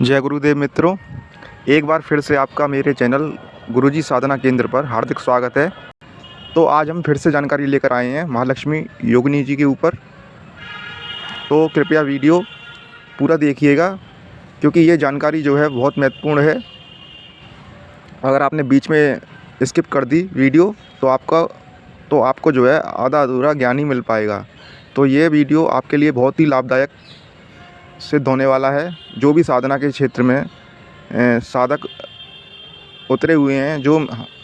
जय गुरुदेव मित्रों, एक बार फिर से आपका मेरे चैनल गुरुजी साधना केंद्र पर हार्दिक स्वागत है। तो आज हम फिर से जानकारी लेकर आए हैं महालक्ष्मी योगिनी जी के ऊपर। तो कृपया वीडियो पूरा देखिएगा क्योंकि ये जानकारी जो है बहुत महत्वपूर्ण है। अगर आपने बीच में स्किप कर दी वीडियो तो आपको जो है आधा अधूरा ज्ञान ही मिल पाएगा। तो ये वीडियो आपके लिए बहुत ही लाभदायक सिद्ध होने वाला है। जो भी साधना के क्षेत्र में साधक उतरे हुए हैं, जो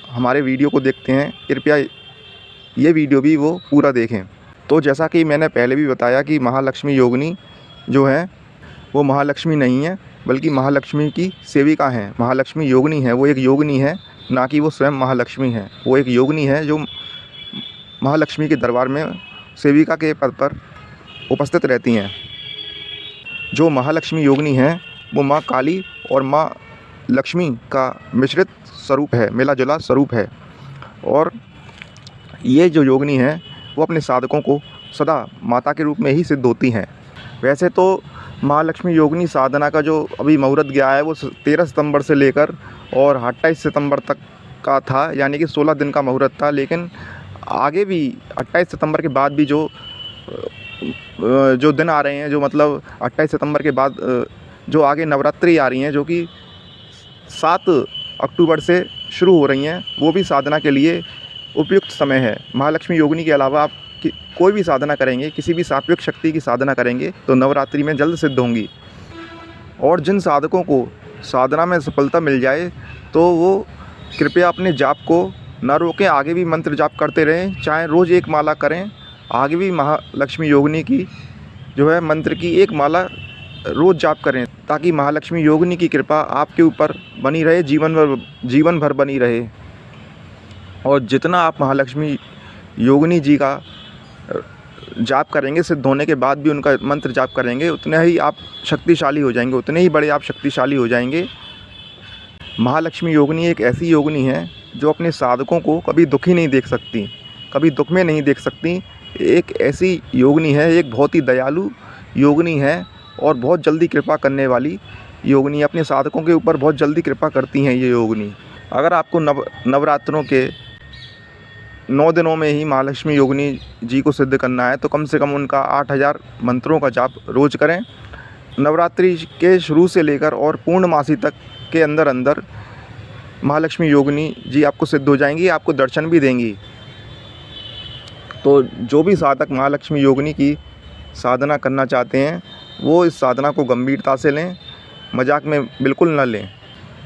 हमारे वीडियो को देखते हैं, कृपया ये वीडियो भी वो पूरा देखें। तो जैसा कि मैंने पहले भी बताया कि महालक्ष्मी योगिनी जो है वो महालक्ष्मी नहीं है, बल्कि महालक्ष्मी की सेविका हैं। महालक्ष्मी योगिनी है, वो एक योगिनी है, ना कि वो स्वयं महालक्ष्मी है। वो एक योगिनी है जो महालक्ष्मी के दरबार में सेविका के पद पर उपस्थित रहती हैं। जो महालक्ष्मी योगिनी है वो माँ काली और माँ लक्ष्मी का मिश्रित स्वरूप है, मिला जुला स्वरूप है। और ये जो योगिनी है वो अपने साधकों को सदा माता के रूप में ही सिद्ध होती हैं। वैसे तो महालक्ष्मी योगिनी साधना का जो अभी मुहूर्त गया है वो 13 सितंबर से लेकर और 28 सितंबर तक का था, यानी कि 16 दिन का मुहूर्त था। लेकिन आगे भी 28 सितंबर के बाद भी जो दिन आ रहे हैं, जो मतलब 28 सितंबर के बाद जो आगे नवरात्रि आ रही हैं, जो कि 7 अक्टूबर से शुरू हो रही हैं, वो भी साधना के लिए उपयुक्त समय है। महालक्ष्मी योगिनी के अलावा आप कोई भी साधना करेंगे, किसी भी सात्विक शक्ति की साधना करेंगे तो नवरात्रि में जल्द सिद्ध होंगी। और जिन साधकों को साधना में सफलता मिल जाए तो वो कृपया अपने जाप को न रोकें, आगे भी मंत्र जाप करते रहें। चाहे रोज़ एक माला करें, आगे भी महालक्ष्मी योगिनी की जो है मंत्र की एक माला रोज़ जाप करें, ताकि महालक्ष्मी योगिनी की कृपा आपके ऊपर बनी रहे, जीवन भर बनी रहे। और जितना आप महालक्ष्मी योगिनी जी का जाप करेंगे, सिद्ध होने के बाद भी उनका मंत्र जाप करेंगे, उतने ही आप शक्तिशाली हो जाएंगे, उतने ही बड़े आप शक्तिशाली हो जाएंगे। महालक्ष्मी योगिनी एक ऐसी योगिनी है जो अपने साधकों को कभी दुखी नहीं देख सकती, कभी दुख में नहीं देख सकती। एक ऐसी योगिनी है, एक बहुत ही दयालु योगिनी है और बहुत जल्दी कृपा करने वाली योगिनी, अपने साधकों के ऊपर बहुत जल्दी कृपा करती हैं ये योगिनी। अगर आपको नवरात्रों के 9 दिनों में ही महालक्ष्मी योगिनी जी को सिद्ध करना है तो कम से कम उनका 8000 मंत्रों का जाप रोज़ करें। नवरात्रि के शुरू से लेकर और पूर्णमासी तक के अंदर महालक्ष्मी योगिनी जी आपको सिद्ध हो जाएंगी, आपको दर्शन भी देंगी। तो जो भी साधक महालक्ष्मी योगिनी की साधना करना चाहते हैं वो इस साधना को गंभीरता से लें, मजाक में बिल्कुल न लें।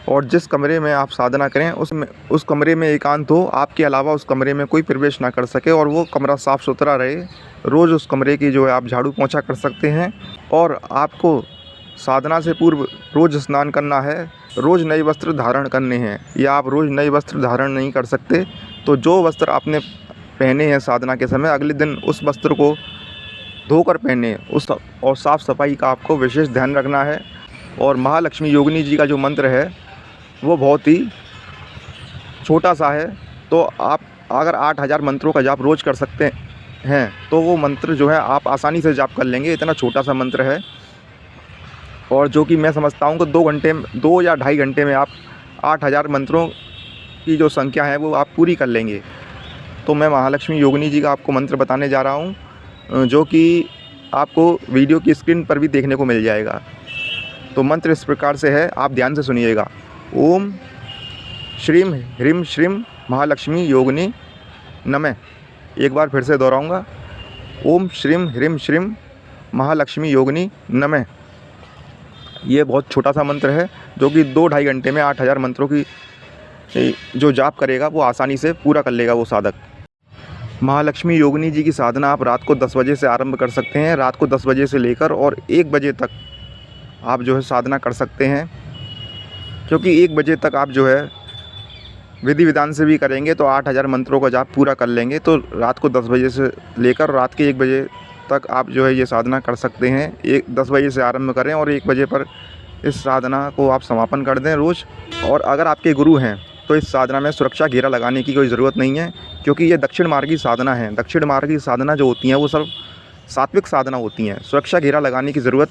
और जिस कमरे में आप साधना करें उस कमरे में एकांत हो, आपके अलावा उस कमरे में कोई प्रवेश ना कर सके, और वो कमरा साफ़ सुथरा रहे। रोज़ उस कमरे की जो है आप झाड़ू पोंछा कर सकते हैं। और आपको साधना से पूर्व रोज़ स्नान करना है, रोज़ नए वस्त्र धारण करने हैं। या आप रोज़ नए वस्त्र धारण नहीं कर सकते तो जो वस्त्र आपने पहने हैं साधना के समय, अगले दिन उस वस्त्र को धोकर पहने, और साफ़ सफाई का आपको विशेष ध्यान रखना है। और महालक्ष्मी योगिनी जी का जो मंत्र है वो बहुत ही छोटा सा है। तो आप अगर 8000 मंत्रों का जाप रोज़ कर सकते हैं तो वो मंत्र जो है आप आसानी से जाप कर लेंगे, इतना छोटा सा मंत्र है। और जो कि मैं समझता हूँ कि 2 या ढाई घंटे में आप 8000 मंत्रों की जो संख्या है वो आप पूरी कर लेंगे। तो मैं महालक्ष्मी योगिनी जी का आपको मंत्र बताने जा रहा हूँ, जो कि आपको वीडियो की स्क्रीन पर भी देखने को मिल जाएगा। तो मंत्र इस प्रकार से है, आप ध्यान से सुनिएगा। ओम श्रीम ह्रीम श्रीम महालक्ष्मी योगिनी नमः। एक बार फिर से दोहराऊँगा, ओम श्रीम ह्रीम श्रीम महालक्ष्मी योगिनी नमः। ये बहुत छोटा सा मंत्र है जो कि 2-2.5 घंटे में 8000 मंत्रों की जो जाप करेगा वो आसानी से पूरा कर लेगा वो साधक। महालक्ष्मी योगिनी जी की साधना आप रात को 10 बजे से आरंभ कर सकते हैं। रात को 10 बजे से लेकर और 1 बजे तक आप जो है साधना कर सकते हैं, क्योंकि 1 बजे तक आप जो है विधि विधान से भी करेंगे तो 8000 मंत्रों का जाप पूरा कर लेंगे। तो रात को 10 बजे से लेकर रात के 1 बजे तक आप जो है ये साधना कर सकते हैं। 10 बजे से आरंभ करें और 1 बजे पर इस साधना को आप समापन कर दें रोज़। और अगर आपके गुरु हैं तो इस साधना में सुरक्षा घेरा लगाने की कोई ज़रूरत नहीं है, क्योंकि ये दक्षिण मार्गी साधना है। दक्षिण मार्गी साधना जो होती हैं वो सब सात्विक साधना होती हैं, सुरक्षा घेरा लगाने की ज़रूरत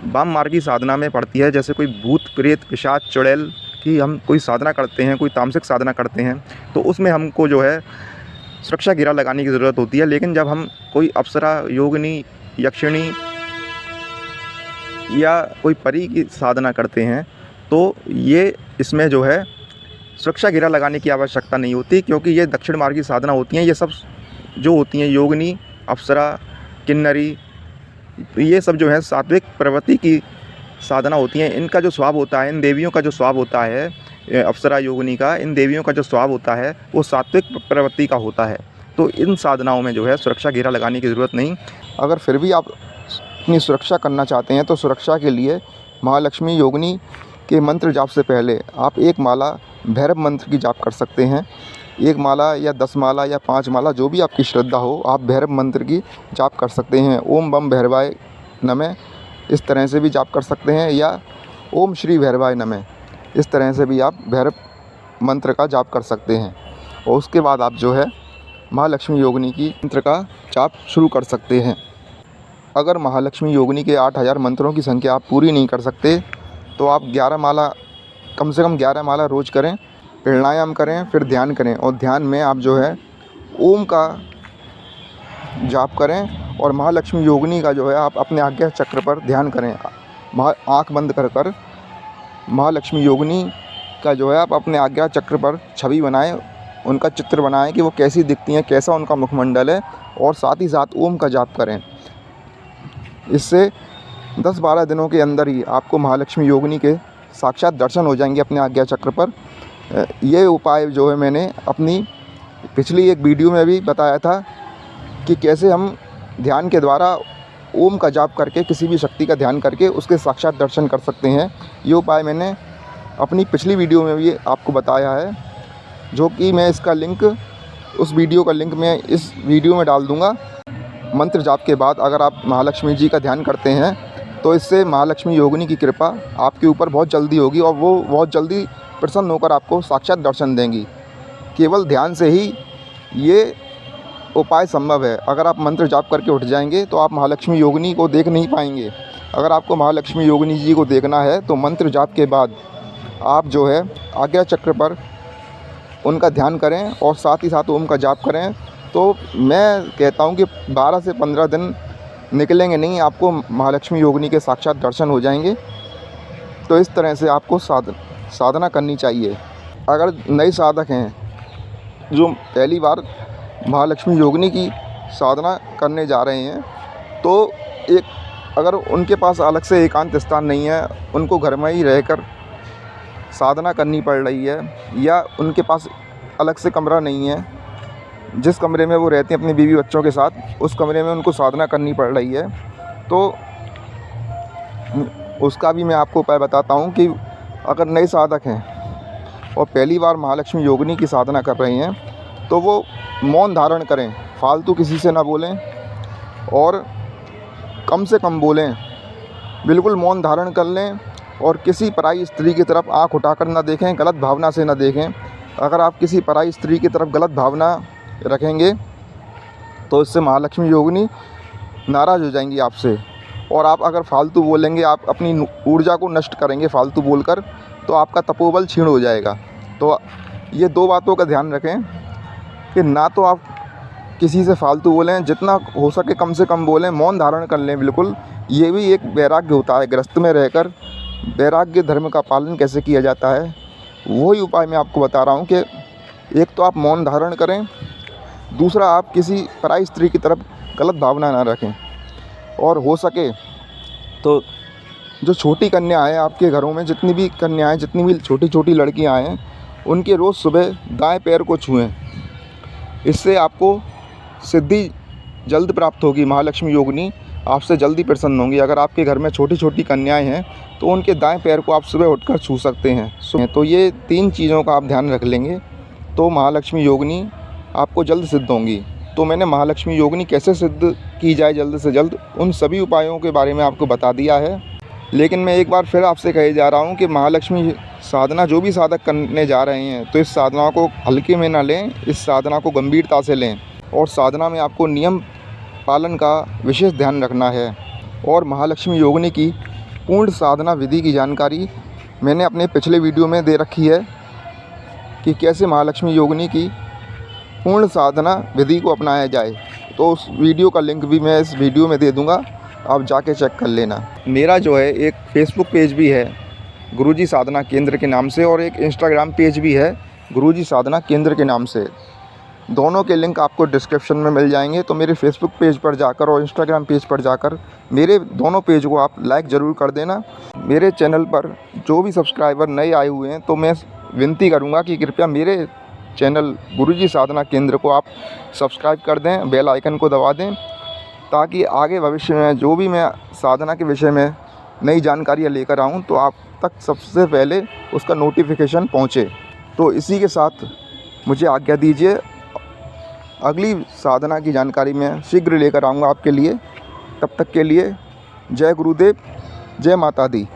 वाम मार्गी साधना में पड़ती है। जैसे कोई भूत प्रेत पिशाच चुड़ैल की हम कोई साधना करते हैं, कोई तामसिक साधना करते हैं, तो उसमें हमको जो है सुरक्षा घेरा लगाने की ज़रूरत होती है। लेकिन जब हम कोई अप्सरा, योगिनी, यक्षिणी या कोई परी की साधना करते हैं तो ये इसमें जो है सुरक्षा घेरा लगाने की आवश्यकता नहीं होती, क्योंकि ये दक्षिण मार्गी साधना होती हैं। ये सब जो होती हैं योगिनी, अप्सरा, किन्नरी, ये सब जो है सात्विक प्रवृत्ति की साधना होती हैं। इनका जो स्वभाव होता है, इन देवियों का जो स्वभाव होता है, अप्सरा योगिनी का, इन देवियों का जो स्वभाव होता है वो सात्विक प्रवृत्ति का होता है। तो इन साधनाओं में जो है सुरक्षा घेरा लगाने की ज़रूरत नहीं। अगर फिर भी आप अपनी सुरक्षा करना चाहते हैं तो सुरक्षा के लिए महालक्ष्मी योगिनी के मंत्र जाप से पहले आप एक माला भैरव मंत्र की जाप कर सकते हैं। एक माला या 10 माला या 5 माला, जो भी आपकी श्रद्धा हो, आप भैरव मंत्र की जाप कर सकते हैं। ओम बम भैरवाय नमः इस तरह से भी जाप कर सकते हैं, या ओम श्री भैरवाय नमः इस तरह से भी आप भैरव मंत्र का जाप कर सकते हैं। और उसके बाद आप जो है महालक्ष्मी योगिनी की मंत्र का जाप शुरू कर सकते हैं। अगर महालक्ष्मी योगिनी के 8000 मंत्रों की संख्या आप पूरी नहीं कर सकते तो आप 11 माला, कम से कम 11 माला रोज़ करें, प्राणायाम करें, फिर ध्यान करें। और ध्यान में आप जो है ओम का जाप करें और महालक्ष्मी योगिनी का जो है आप अपने आज्ञा चक्र पर ध्यान करें। आँख बंद कर महालक्ष्मी योगिनी का जो है आप अपने आज्ञा चक्र पर छवि बनाएं, उनका चित्र बनाएं कि वो कैसी दिखती हैं, कैसा उनका मुखमंडल है, और साथ ही साथ ओम का जाप करें। इससे 10-12 दिनों के अंदर ही आपको महालक्ष्मी योगिनी के साक्षात दर्शन हो जाएंगे अपने आज्ञा चक्र पर। ये उपाय जो है मैंने अपनी पिछली एक वीडियो में भी बताया था कि कैसे हम ध्यान के द्वारा ओम का जाप करके, किसी भी शक्ति का ध्यान करके उसके साक्षात दर्शन कर सकते हैं। ये उपाय मैंने अपनी पिछली वीडियो में भी आपको बताया है, जो कि मैं इसका लिंक, उस वीडियो का लिंक मैं इस वीडियो में डाल दूँगा। मंत्र जाप के बाद अगर आप महालक्ष्मी जी का ध्यान करते हैं तो इससे महालक्ष्मी योगिनी की कृपा आपके ऊपर बहुत जल्दी होगी और वो बहुत जल्दी प्रसन्न होकर आपको साक्षात दर्शन देंगी। केवल ध्यान से ही ये उपाय संभव है। अगर आप मंत्र जाप करके उठ जाएंगे तो आप महालक्ष्मी योगिनी को देख नहीं पाएंगे। अगर आपको महालक्ष्मी योगिनी जी को देखना है तो मंत्र जाप के बाद आप जो है आज्ञा चक्र पर उनका ध्यान करें और साथ ही साथ ओम का जाप करें। तो मैं कहता हूँ कि 12 से 15 दिन निकलेंगे नहीं, आपको महालक्ष्मी योगिनी के साक्षात दर्शन हो जाएंगे। तो इस तरह से आपको साधना करनी चाहिए। अगर नए साधक हैं जो पहली बार महालक्ष्मी योगिनी की साधना करने जा रहे हैं, तो अगर उनके पास अलग से एकांत स्थान नहीं है, उनको घर में ही रहकर साधना करनी पड़ रही है, या उनके पास अलग से कमरा नहीं है, जिस कमरे में वो रहते हैं अपनी बीवी बच्चों के साथ, उस कमरे में उनको साधना करनी पड़ रही है, तो उसका भी मैं आपको उपाय बताता हूँ कि अगर नए साधक हैं और पहली बार महालक्ष्मी योगिनी की साधना कर रहे हैं तो वो मौन धारण करें, फालतू किसी से ना बोलें और कम से कम बोलें, बिल्कुल मौन धारण कर लें और किसी पराई स्त्री की तरफ आँख उठाकर ना देखें, गलत भावना से ना देखें। अगर आप किसी पराई स्त्री की तरफ गलत भावना रखेंगे तो इससे महालक्ष्मी योगिनी नाराज़ हो जाएंगी आपसे, और आप अगर फालतू बोलेंगे, आप अपनी ऊर्जा को नष्ट करेंगे फालतू बोलकर, तो आपका तपोबल क्षीण हो जाएगा। तो ये 2 बातों का ध्यान रखें कि ना तो आप किसी से फालतू बोलें, जितना हो सके कम से कम बोलें, मौन धारण कर लें बिल्कुल। ये भी एक वैराग्य होता है, गृहस्थ में रहकर वैराग्य धर्म का पालन कैसे किया जाता है, वही उपाय मैं आपको बता रहा हूँ कि एक तो आप मौन धारण करें, दूसरा आप किसी पराई स्त्री की तरफ गलत भावना ना रखें, और हो सके तो जो छोटी कन्या है आपके घरों में, जितनी भी कन्याएं, जितनी भी छोटी छोटी लड़कियां हैं, उनके रोज़ सुबह दाएं पैर को छुएं। इससे आपको सिद्धि जल्द प्राप्त होगी। महालक्ष्मी योगिनी आपसे जल्दी प्रसन्न होंगी। अगर आपके घर में छोटी छोटी कन्याएं हैं तो उनके दाएं पैर को आप सुबह उठकर छू सकते हैं। तो ये 3 चीज़ों का आप ध्यान रख लेंगे तो महालक्ष्मी योगिनी आपको जल्द सिद्ध होंगी। तो मैंने महालक्ष्मी योगिनी कैसे सिद्ध की जाए जल्द से जल्द, उन सभी उपायों के बारे में आपको बता दिया है। लेकिन मैं एक बार फिर आपसे कहे जा रहा हूँ कि महालक्ष्मी साधना जो भी साधक करने जा रहे हैं तो इस साधना को हल्के में ना लें, इस साधना को गंभीरता से लें, और साधना में आपको नियम पालन का विशेष ध्यान रखना है। और महालक्ष्मी योगिनी की पूर्ण साधना विधि की जानकारी मैंने अपने पिछले वीडियो में दे रखी है कि कैसे महालक्ष्मी योगिनी की पूर्ण साधना विधि को अपनाया जाए। तो उस वीडियो का लिंक भी मैं इस वीडियो में दे दूँगा, आप जाके चेक कर लेना। मेरा जो है एक फेसबुक पेज भी है गुरुजी साधना केंद्र के नाम से, और एक इंस्टाग्राम पेज भी है गुरुजी साधना केंद्र के नाम से। दोनों के लिंक आपको डिस्क्रिप्शन में मिल जाएंगे। तो मेरे फेसबुक पेज पर जाकर और इंस्टाग्राम पेज पर जाकर मेरे दोनों पेज को आप लाइक ज़रूर कर देना। मेरे चैनल पर जो भी सब्सक्राइबर नए आए हुए हैं, तो मैं विनती करूंगा कि कृपया मेरे चैनल गुरुजी साधना केंद्र को आप सब्सक्राइब कर दें, बेल आइकन को दबा दें, ताकि आगे भविष्य में जो भी मैं साधना के विषय में नई जानकारियाँ लेकर आऊँ तो आप तक सबसे पहले उसका नोटिफिकेशन पहुँचे। तो इसी के साथ मुझे आज्ञा दीजिए, अगली साधना की जानकारी मैं शीघ्र लेकर आऊँगा आपके लिए। तब तक के लिए जय गुरुदेव, जय माता दी।